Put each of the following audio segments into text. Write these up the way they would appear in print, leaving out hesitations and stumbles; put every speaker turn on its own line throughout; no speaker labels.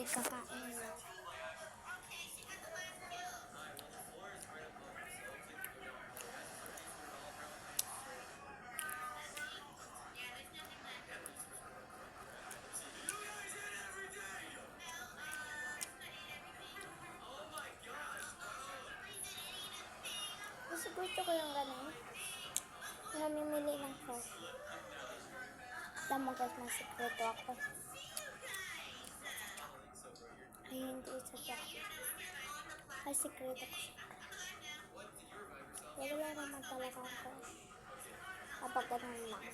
may kakain na. Kasi gusto ko yung ganun. Namimili ng sauce. Alam mo guys, may sikreto ako. Ay, hindi isa ay sikreto ko siya. Wala naman talaga ako. Kapag ganun lang.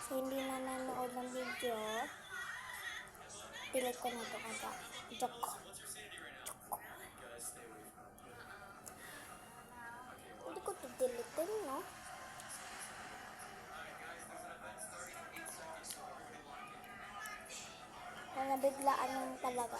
So, hindi na nanood ng video. Pilit ko na ito kada. Joke. Hindi ko ito dilitin, no? Kung nabiglaan lang talaga.